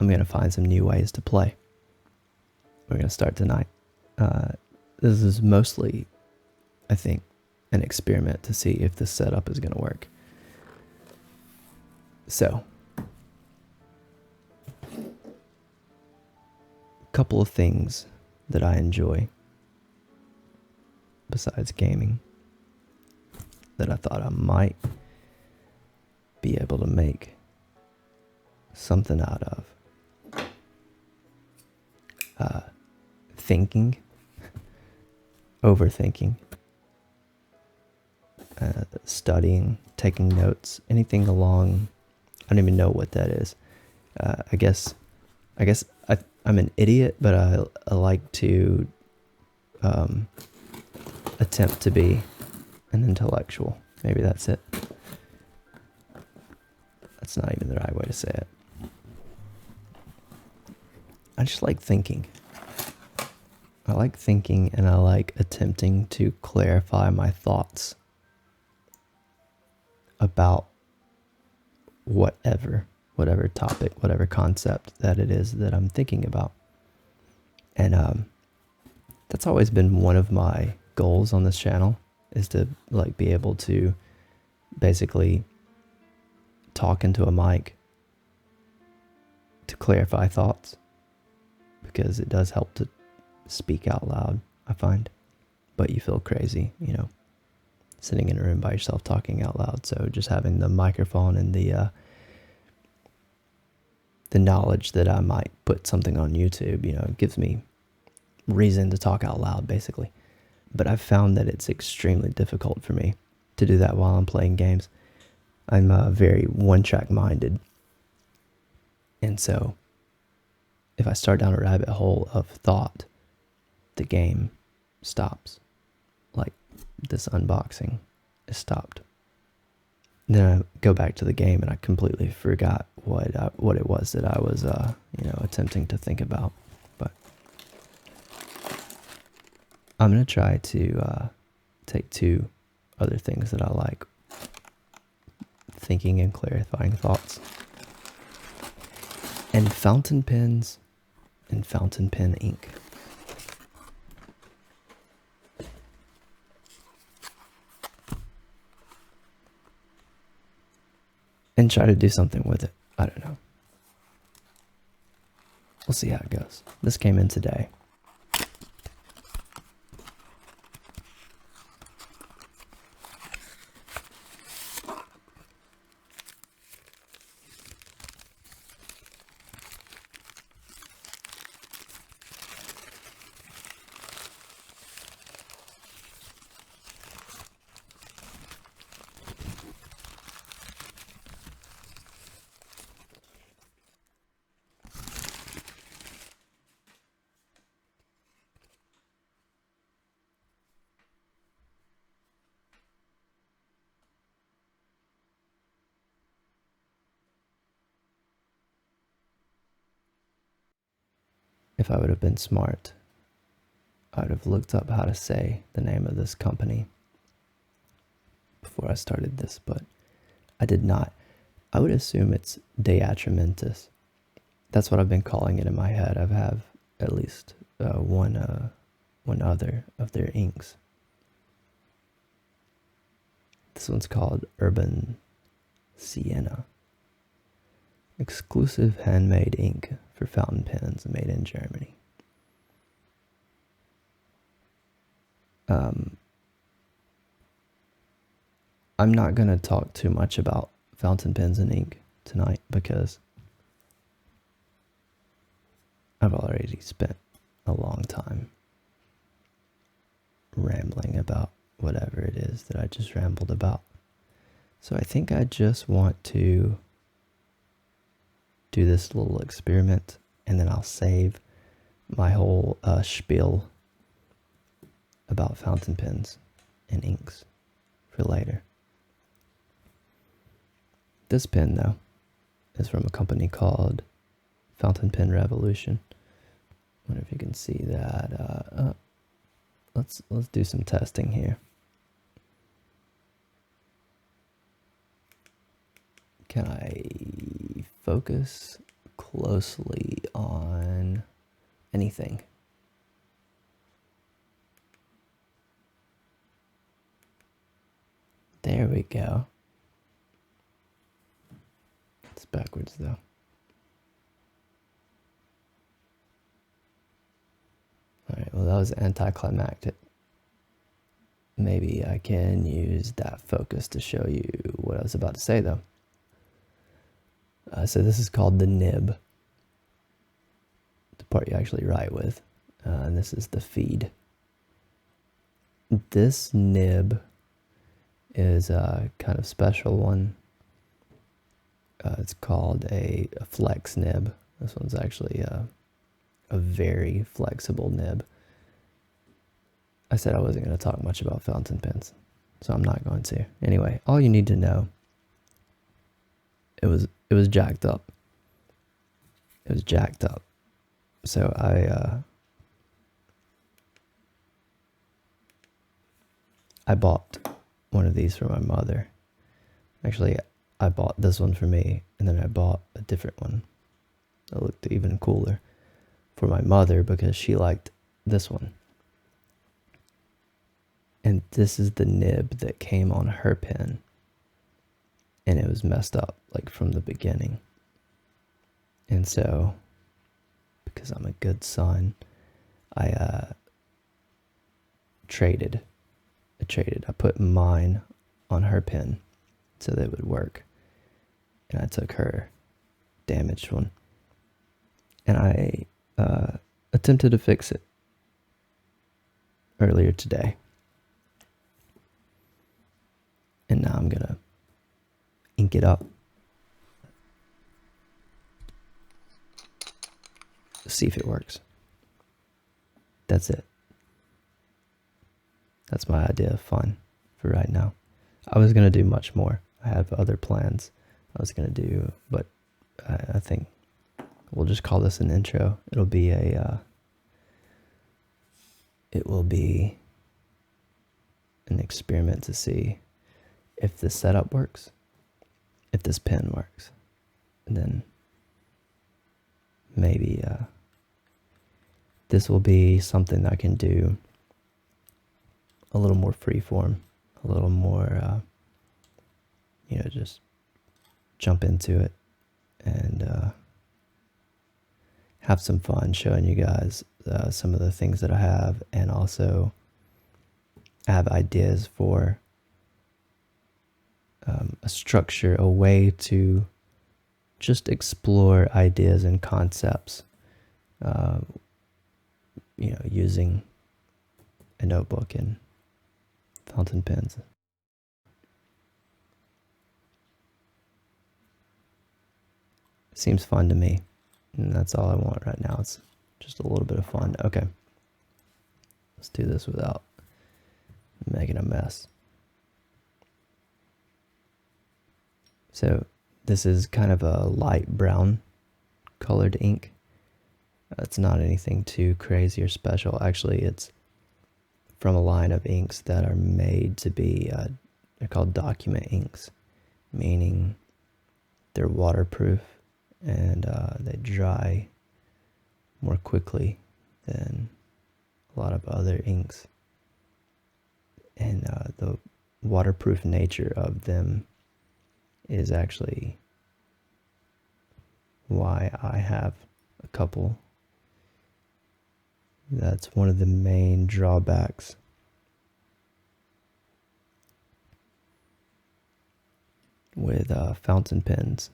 I'm going to find some new ways to play. We're going to start tonight. This is mostly, I think, an experiment to see if this setup is going to work. So, a couple of things that I enjoy besides gaming that I thought I might be able to make something out of. Thinking, overthinking, studying, taking notes, anything along. I don't even know what that is. I guess I'm an idiot, but I like to attempt to be an intellectual. Maybe that's it. That's not even the right way to say it. I just like thinking. I like thinking, and I like attempting to clarify my thoughts about whatever topic, whatever concept that it is that I'm thinking about. And that's always been one of my goals on this channel, is to like be able to basically talk into a mic to clarify thoughts, because it does help to speak out loud, I find. But you feel crazy, sitting in a room by yourself talking out loud. So just having the microphone and the knowledge that I might put something on YouTube, gives me reason to talk out loud, basically. But I've found that it's extremely difficult for me to do that while I'm playing games. I'm very one-track minded. And so if I start down a rabbit hole of thought, the game stops. Like this unboxing is stopped. Then I go back to the game and I completely forgot what it was that I was attempting to think about. But I'm gonna try to take two other things that I like: thinking and clarifying thoughts, and fountain pens and fountain pen ink. And try to do something with it. I don't know. We'll see how it goes. This came in today. If I would have been smart, I would have looked up how to say the name of this company before I started this, but I did not. I would assume it's De Atramentis. That's what I've been calling it in my head. I have at least one other of their inks. This one's called Urban Sienna. Exclusive handmade ink for fountain pens made in Germany. I'm not going to talk too much about fountain pens and ink tonight because I've already spent a long time rambling about whatever it is that I just rambled about. So I think I just want to do this little experiment, and then I'll save my whole spiel about fountain pens and inks for later. This pen, though, is from a company called Fountain Pen Revolution. I wonder if you can see that. Let's do some testing here. Can I focus closely on anything. There we go. It's backwards though. Alright, well that was anticlimactic. Maybe I can use that focus to show you what I was about to say though. So this is called the nib. The part you actually write with. And this is the feed. This nib is a kind of special one. It's called a flex nib. This one's actually a very flexible nib. I said I wasn't going to talk much about fountain pens, so I'm not going to. Anyway, all you need to know, it was jacked up. It was jacked up. So I bought one of these for my mother. Actually, I bought this one for me, and then I bought a different one that looked even cooler for my mother because she liked this one. And this is the nib that came on her pen, and it was messed up like from the beginning. And so, because I'm a good son, I traded. I put mine on her pen so that it would work. And I took her damaged one. And I attempted to fix it earlier today. And now I'm going to ink it up. See if it works. That's it. That's my idea of fun for right now. I was going to do much more. I have other plans I was going to do, but I think we'll just call this an intro. It will be an experiment to see if this setup works, if this pen works, and then maybe this will be something that I can do a little more freeform, a little more, just jump into it and have some fun showing you guys some of the things that I have, and also have ideas for a structure, a way to just explore ideas and concepts, using a notebook and fountain pens. Seems fun to me, and that's all I want right now. It's just a little bit of fun. Okay, let's do this without making a mess. So this is kind of a light brown colored ink. It's not anything too crazy or special. Actually, it's from a line of inks that are made to be, they're called document inks, meaning they're waterproof and they dry more quickly than a lot of other inks. And the waterproof nature of them is actually why I have a couple. That's one of the main drawbacks with fountain pens,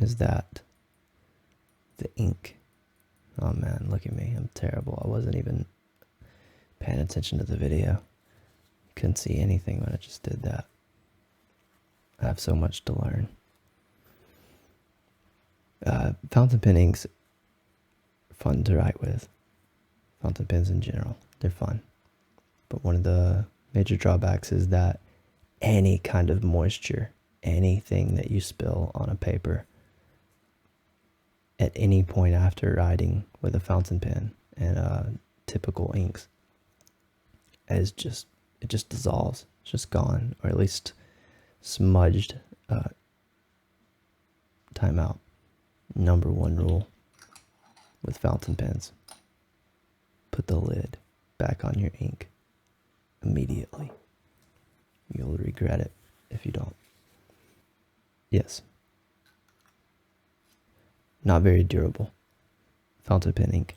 is that the ink. Oh man, look at me, I'm terrible. I wasn't even paying attention to the video. Couldn't see anything when I just did that. I have so much to learn. Fountain pen inks, fun to write with. Fountain pens in general, they're fun. But one of the major drawbacks is that any kind of moisture, anything that you spill on a paper at any point after writing with a fountain pen and typical inks, it just dissolves. It's just gone, or at least smudged. Time out. Number one rule with fountain pens: put the lid back on your ink immediately. You'll regret it if you don't. Yes. Not very durable fountain pen ink,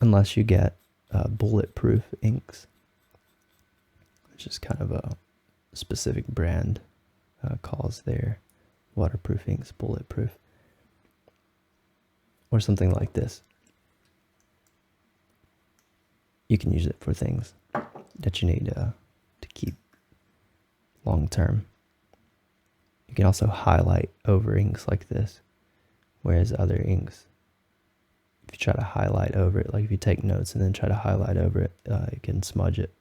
unless you get bulletproof inks, which is kind of a specific brand calls their waterproof inks bulletproof, or something like this. You can use it for things that you need to keep long term. You can also highlight over inks like this, whereas other inks, if you try to highlight over it, like if you take notes and then try to highlight over it, it can smudge it.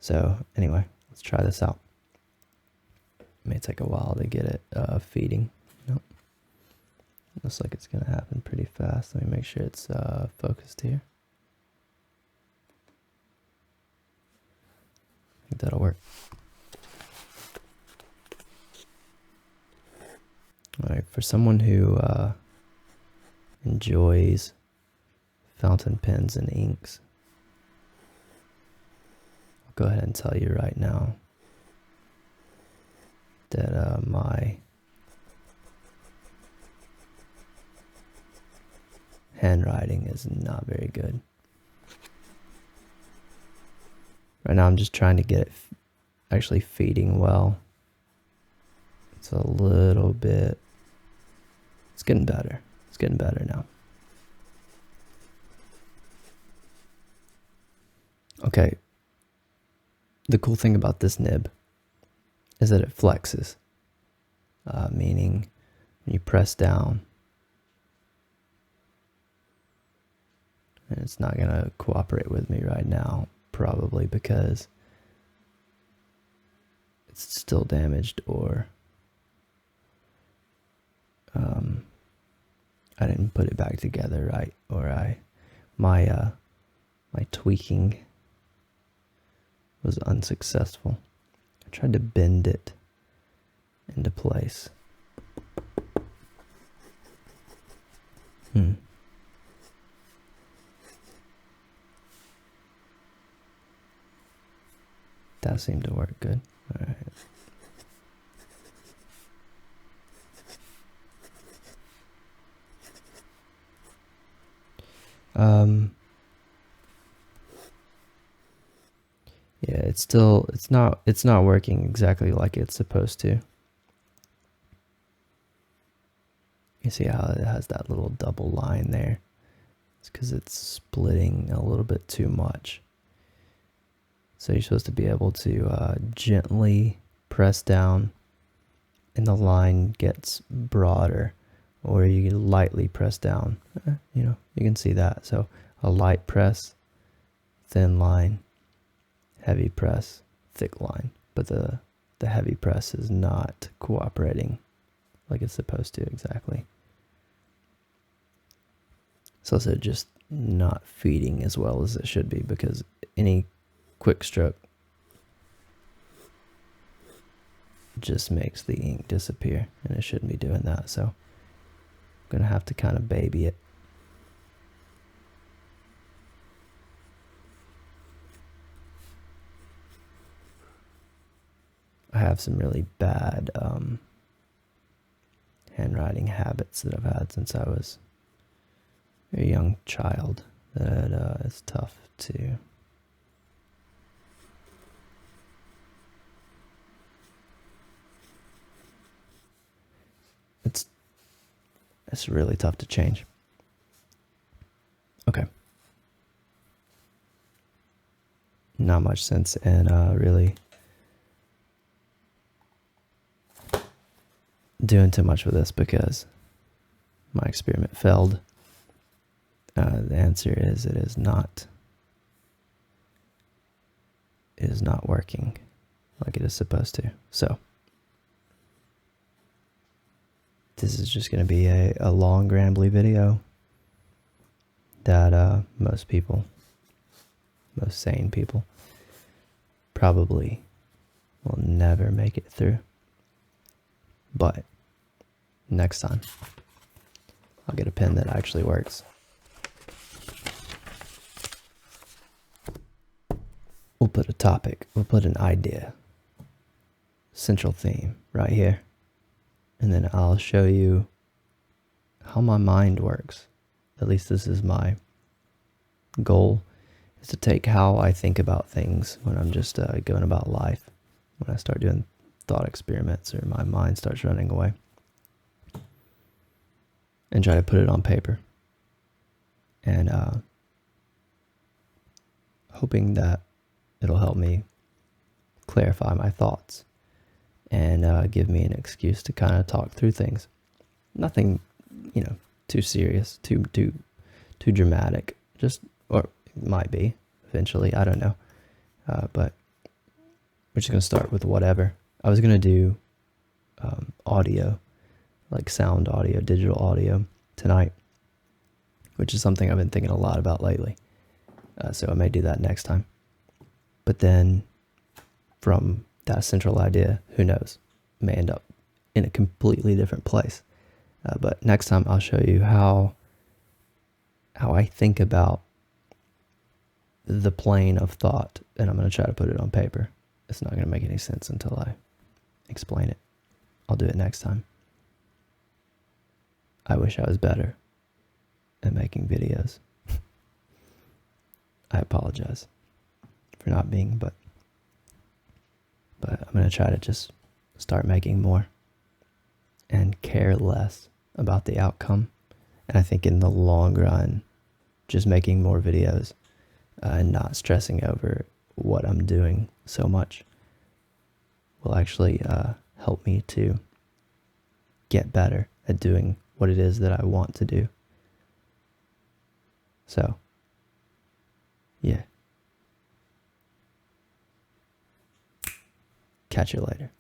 So anyway, let's try this out. It may take a while to get it feeding. Nope. Looks like it's going to happen pretty fast. Let me make sure it's focused here. I think that'll work. Alright, for someone who enjoys fountain pens and inks, I'll go ahead and tell you right now that my handwriting is not very good. Right now I'm just trying to get it actually feeding well. It's a little bit, it's getting better. It's getting better now. Okay. The cool thing about this nib is that it flexes, meaning when you press down, and it's not going to cooperate with me right now, probably because it's still damaged, or I didn't put it back together right, or my tweaking was unsuccessful. I tried to bend it into place. That seemed to work good. All right. Yeah, it's not working exactly like it's supposed to. You see how it has that little double line there? It's because it's splitting a little bit too much. So you're supposed to be able to gently press down and the line gets broader, or you lightly press down. You can see that. So a light press, thin line, heavy press, thick line. But the heavy press is not cooperating like it's supposed to exactly. So it's just not feeding as well as it should be, because any quick stroke just makes the ink disappear, and it shouldn't be doing that. So I'm going to have to kind of baby it. I have some really bad handwriting habits that I've had since I was a young child that it's tough to it's really tough to change. Okay. Not much sense in really doing too much with this, because my experiment failed. The answer is it is not working like it is supposed to. So this is just going to be a long, rambly video that most sane people, probably will never make it through. But next time, I'll get a pen that actually works. We'll put a topic, we'll put an idea, central theme right here. And then I'll show you how my mind works. At least this is my goal, is to take how I think about things when I'm just going about life. When I start doing thought experiments or my mind starts running away. And try to put it on paper. And hoping that it'll help me clarify my thoughts and give me an excuse to kind of talk through things. Nothing, too serious, too dramatic. Or it might be eventually. I don't know. But we're just gonna start with whatever. I was gonna do audio, like sound audio, digital audio tonight, which is something I've been thinking a lot about lately. So I may do that next time. But then from that central idea, who knows, may end up in a completely different place. But next time I'll show you how I think about the plane of thought, and I'm going to try to put it on paper. It's not going to make any sense until I explain it. I'll do it next time. I wish I was better at making videos. I apologize for not being, but I'm going to try to just start making more and care less about the outcome. And I think in the long run, just making more videos and not stressing over what I'm doing so much will actually help me to get better at doing what it is that I want to do. So, yeah. Catch you later.